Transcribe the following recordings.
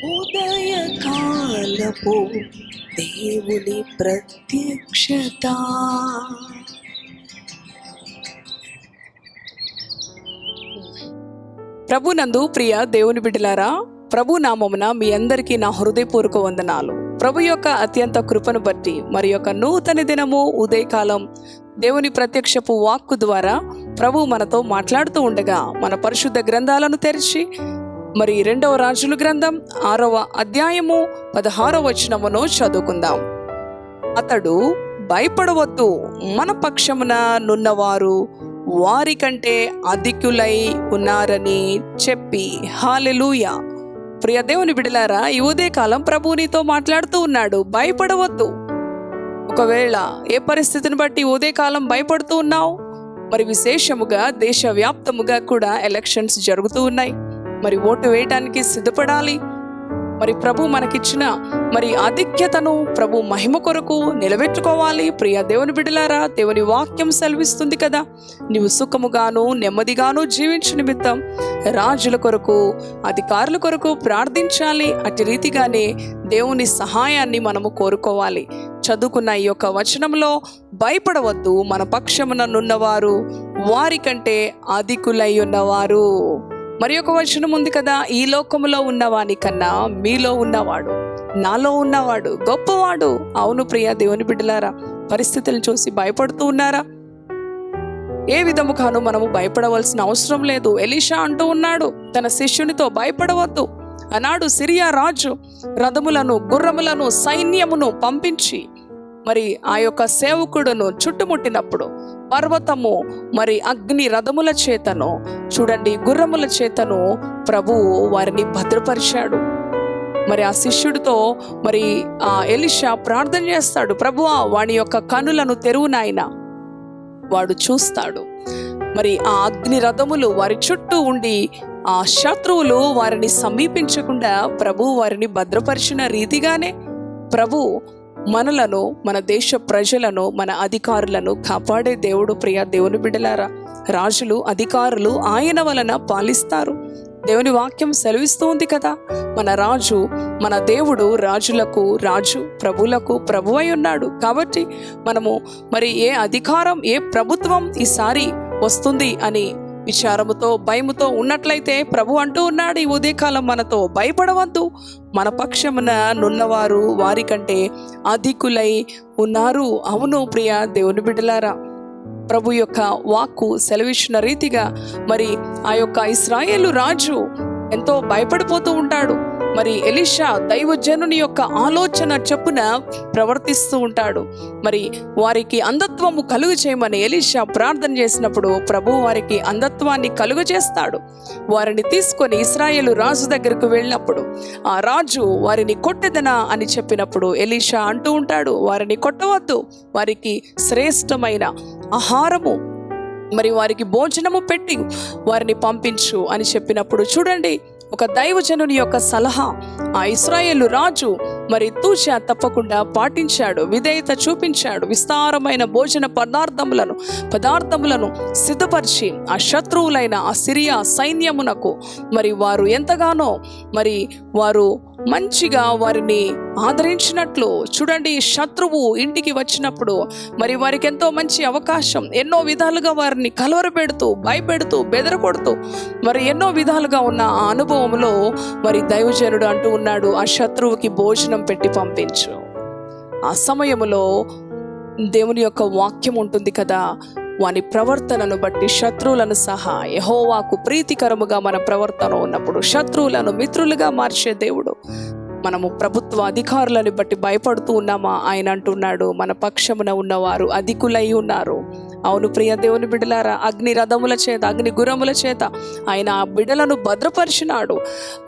ఉదయకాలపు దేవుని ప్రత్యక్షత. ప్రభునందు ప్రియ దేవుని బిడ్డలారా, ప్రభు నామమున మీ అందరికీ నా హృదయపూర్వక వందనాలు. ప్రభు యొక్క అత్యంత కృపను బట్టి మరి యొక్క నూతన దినము ఉదయకాలం దేవుని ప్రత్యక్షపు వాక్కు ద్వారా ప్రభు మనతో మాట్లాడుతూ ఉండగా మన పరిశుద్ధ గ్రంథాలను తెరిచి మరి 2వ రాజుల గ్రంథం 6వ అధ్యాయము 16వ వచనమును చదువుకుందాం. అతడు భయపడవద్దు, మన పక్షమున నున్నవారు వారికంటే అధికులై ఉన్నారని చెప్పి. హల్లెలూయా. ప్రియ దేవుని బిడ్డలారా, ఈ ఉదయకాలం ప్రభు నీతో మాట్లాడుతూ ఉన్నాడు. భయపడవద్దు. ఒకవేళ ఏ పరిస్థితిని బట్టి ఉదయకాలం భయపడుతూ ఉన్నావు, మరి విశేషముగా దేశవ్యాప్తముగా కూడా ఎలక్షన్స్ జరుగుతూ ఉన్నాయి. మరి ఓటు వేయటానికి సిద్ధపడాలి. మరి ప్రభు మనకిచ్చిన మరి ఆధిక్యతను ప్రభు మహిమ కొరకు నిలబెట్టుకోవాలి. ప్రియ దేవుని బిడ్డలారా, దేవుని వాక్యం సెలవిస్తుంది కదా, నీవు సుఖముగాను నెమ్మదిగాను జీవించు నిమిత్తం రాజుల కొరకు అధికారుల కొరకు ప్రార్థించాలి. అటు రీతిగానే దేవుని సహాయాన్ని మనము కోరుకోవాలి. చదువుకున్న ఈ యొక్క వచనంలో భయపడవద్దు, మన పక్షమున నున్నవారు వారికంటే అధికులై ఉన్నవారు. మరి ఒక వచనం ఉంది కదా, ఈ లోకములో ఉన్నవాని కన్నా మీలో ఉన్నవాడు, నాలో ఉన్నవాడు గొప్పవాడు. అవును ప్రియ దేవుని బిడ్డలారా, పరిస్థితులను చూసి భయపడుతూ ఉన్నారా? ఏ విధముగాను మనము భయపడవలసిన అవసరం లేదు. ఎలీషా అంటూ ఉన్నాడు తన శిష్యునితో, భయపడవద్దు అన్నాడు. సిరియా రాజు రథములను గుర్రములను సైన్యమును పంపించి మరి ఆ యొక్క సేవకుడును చుట్టుముట్టినప్పుడు పర్వతము మరి అగ్ని రథముల చేతను చూడండి గుర్రముల చేతను ప్రభువు వారిని భద్రపరిచాడు. మరి ఆ శిష్యుడితో మరి ఆ ఎలీషా ప్రార్థన చేస్తాడు, ప్రభువా వాని యొక్క కనులను తెరువు నాయనా, వాడు చూస్తాడు. మరి ఆ అగ్ని రథములు వారి చుట్టూ ఉండి ఆ శత్రువులు వారిని సమీపించకుండా ప్రభు వారిని భద్రపరిచిన రీతిగానే ప్రభు మనలను, మన దేశ ప్రజలను, మన అధికారులను కాపాడే దేవుడు. ప్రియ దేవుని బిడ్డలారా, రాజులు అధికారులు ఆయన వలన పాలిస్తారు. దేవుని వాక్యం సెలవిస్తూ ఉంది కదా, మన రాజు మన దేవుడు రాజులకు రాజు, ప్రభులకు ప్రభువై ఉన్నాడు. కాబట్టి మనము మరి ఏ అధికారం ఏ ప్రభుత్వం ఈసారి వస్తుంది అని విచారముతో భయముతో ఉన్నట్లయితే ప్రభు అంటూ ఉన్నాడు ఈ ఉదయకాలం మనతో, భయపడవద్దు, మన పక్షమున నున్నవారు వారికంటే అధికులై ఉన్నారు. అవును ప్రియ దేవుని బిడ్డలారా, ప్రభు యొక్క వాక్కు సెలవిచ్చిన రీతిగా మరి ఆ యొక్క ఇశ్రాయేలు రాజు ఎంతో భయపడిపోతూ ఉంటాడు. మరి ఎలీషా దైవజనుని యొక్క ఆలోచన చొప్పున ప్రవర్తిస్తూ ఉంటాడు. మరి వారికి అంధత్వము కలుగు చేయమని ఎలీషా ప్రార్థన చేసినప్పుడు ప్రభు వారికి అంధత్వాన్ని కలుగు చేస్తాడు. వారిని తీసుకొని ఇశ్రాయేలు రాజు దగ్గరకు వెళ్ళినప్పుడు ఆ రాజు వారిని కొట్టెదనా అని చెప్పినప్పుడు ఎలీషా అంటూ ఉంటాడు, వారిని కొట్టవద్దు, వారికి శ్రేష్టమైన ఆహారము మరి వారికి భోజనము పెట్టి వారిని పంపించు అని చెప్పినప్పుడు చూడండి, ఒక దైవజనుని యొక్క సలహా ఆ ఇశ్రాయేలు రాజు మరి తూచా తప్పకుండా పాటించాడు, విధేయత చూపించాడు. విస్తారమైన భోజన పదార్థములను సిద్ధపరిచి ఆ శత్రువులైన ఆ సిరియా సైన్యమునకు మరి వారు ఎంతగానో మరి వారు మంచిగా వారిని ఆదరించినట్లు చూడండి. శత్రువు ఇంటికి వచ్చినప్పుడు మరి వారికి ఎంతో మంచి అవకాశం, ఎన్నో విధాలుగా వారిని కలవరపెడుతూ భయపెడుతూ బెదరకొడుతూ మరి ఎన్నో విధాలుగా ఉన్న ఆ అనుభవంలో మరి దైవజనుడు అంటూ ఉన్నాడు, ఆ శత్రువుకి భోజనం పెట్టి పంపించు. ఆ సమయంలో దేవుని యొక్క వాక్యం ఉంటుంది కదా, వాని ప్రవర్తనను బట్టి శత్రువులను సహా యెహోవాకు ప్రీతికరముగా మన ప్రవర్తన ఉన్నప్పుడు శత్రువులను మిత్రులుగా మార్చే దేవుడు. మనము ప్రభుత్వ అధికారులను బట్టి భయపడుతూ ఉన్నామా? ఆయన అంటున్నాడు, మన పక్షమున ఉన్నవారు అధికులై ఉన్నారు. అవును ప్రియ దేవుని బిడ్డలారా, అగ్ని రథముల చేత అగ్ని గుర్రముల చేత ఆయన ఆ బిడ్డలను భద్రపరిచినాడు.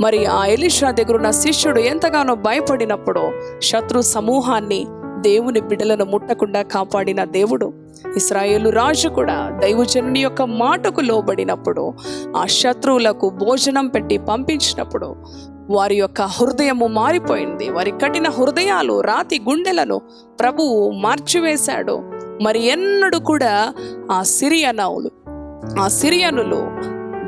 మరి ఆ ఎలీషా దగ్గర ఉన్న శిష్యుడు ఎంతగానో భయపడినప్పుడు శత్రు సమూహాన్ని దేవుని బిడ్డలను ముట్టకుండా కాపాడిన దేవుడు. ఇశ్రాయేలు రాజు కూడా దైవజనుని యొక్క మాటకు లోబడినప్పుడు ఆ శత్రువులకు భోజనం పెట్టి పంపించినప్పుడు వారి యొక్క హృదయము మారిపోయింది. వారి కఠిన హృదయాలు రాతి గుండెలను ప్రభువు మార్చివేశాడు. మరి ఎన్నడూ కూడా ఆ సిరియనులు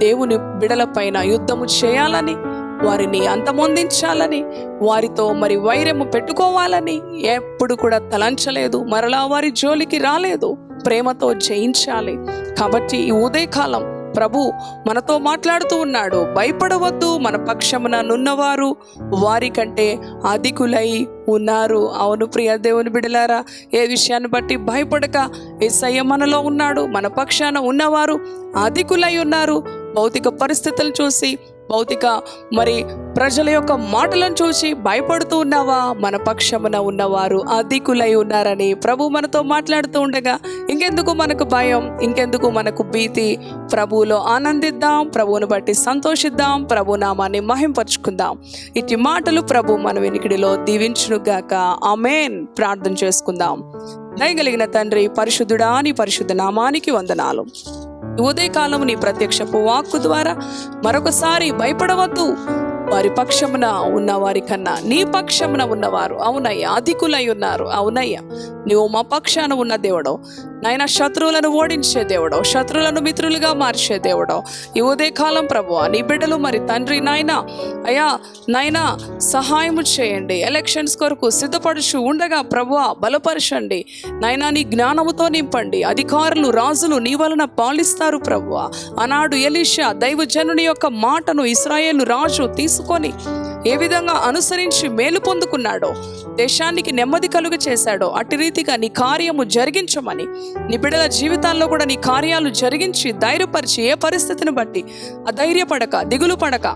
దేవుని బిడల పైన యుద్ధము చేయాలని వారిని అంతమొందించాలని, వారితో మరి వైరము పెట్టుకోవాలని ఎప్పుడు కూడా తలంచలేదు. మరలా వారి జోలికి రాలేదు. ప్రేమతో జయించాలి. కాబట్టి ఈ ఉదయకాలం ప్రభు మనతో మాట్లాడుతూ ఉన్నాడు. భయపడవద్దు, మన పక్షమున నున్నవారు వారి కంటే అధికులై ఉన్నారు. అవును ప్రియ దేవుని బిడ్డలారా, ఏ విషయాన్ని బట్టి భయపడక యేసయ్య మనలో ఉన్నాడు. మన పక్షాన ఉన్నవారు అధికులై ఉన్నారు. భౌతిక పరిస్థితులను చూసి, భౌతిక మరి ప్రజల యొక్క మాటలను చూసి భయపడుతూ ఉన్నావా? మన పక్షమున ఉన్నవారు అధికులై ఉన్నారని ప్రభు మనతో మాట్లాడుతూ ఉండగా ఇంకెందుకు మనకు భయం, ఇంకెందుకు మనకు భీతి? ప్రభువులో ఆనందిద్దాం, ప్రభువును బట్టి సంతోషిద్దాం, ప్రభు నామాన్ని మహింపరుచుకుందాం. ఇటు మాటలు ప్రభు మన వెనికిడిలో దీవించునుగాక. ఆమేన్. ప్రార్థన చేసుకుందాం. దయగలిగిన తండ్రి, పరిశుద్ధుడా, నీ పరిశుద్ధ నామానికి వందనాలు. ఉదయకాలం నీ ప్రత్యక్షపు వాక్కు ద్వారా మరొకసారి భయపడవద్దు, వారి పక్షమున ఉన్న వారి కన్నా నీ పక్షమున ఉన్నవారు అవునయ్యా అధికులై ఉన్నారు. అవునయ్యా, నువ్వు మా పక్షాన ఉన్న దేవుడో నాయన, శత్రువులను ఓడించే దేవుడో, శత్రువులను మిత్రులుగా మార్చే దేవుడో, ఈ ఉదయకాలం ప్రభువా నీ బిడ్డలు మరి తండ్రి నాయన అయ్యా నాయన సహాయము చేయండి. ఎలక్షన్స్ కొరకు సిద్ధపడుచు ఉండగా ప్రభువా బలపరచండి నాయన, నీ జ్ఞానముతో నింపండి. అధికారులు రాజులు నీ వలన పాలిస్తారు ప్రభువా. ఆనాడు ఎలీషా దైవజనుని యొక్క మాటను ఇశ్రాయేలు రాజు తీసుకొని ఏ విధంగా అనుసరించి మేలు పొందుకున్నాడో, దేశానికి నెమ్మది కలుగ చేశాడో, అట్టి రీతిగా నీ కార్యము జరిగించమని, నీ బిడ్డల జీవితాల్లో కూడా నీ కార్యాలు జరిగించి ధైర్యపరిచి, ఏ పరిస్థితిని బట్టి అధైర్యపడక దిగులు పడక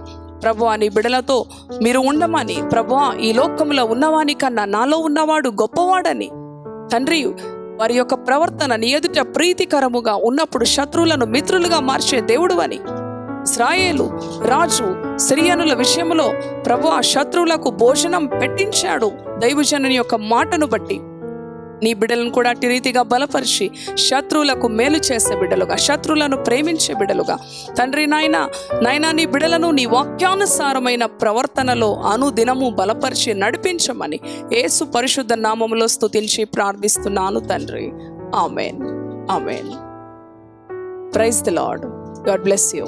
ప్రభువా నీ బిడ్డలతో మీరు ఉండమని, ప్రభువా ఈ లోకంలో ఉన్నవాని కన్నా నాలో ఉన్నవాడు గొప్పవాడని తండ్రి, వారి యొక్క ప్రవర్తన నీ ఎదుట ప్రీతికరముగా ఉన్నప్పుడు శత్రువులను మిత్రులుగా మార్చే దేవుడు అని, ఇశ్రాయేలు రాజు సిరియనుల విషయంలో ప్రభువా శత్రువులకు భోజనం పెట్టించాడు దైవజనుని యొక్క మాటను బట్టి. నీ బిడ్డలను కూడా అట్టి రీతిగా బలపరిచి శత్రువులకు మేలు చేసే బిడ్డలుగా, శత్రువులను ప్రేమించే బిడ్డలుగా తండ్రి నాయనా నీ బిడ్డలను నీ వాక్యానుసారమైన ప్రవర్తనలో అనుదినము బలపరిచి నడిపించమని యేసు పరిశుద్ధ నామములో స్తుతించి ప్రార్థిస్తున్నాను తండ్రి. Amen. Amen. Praise the Lord. God bless you.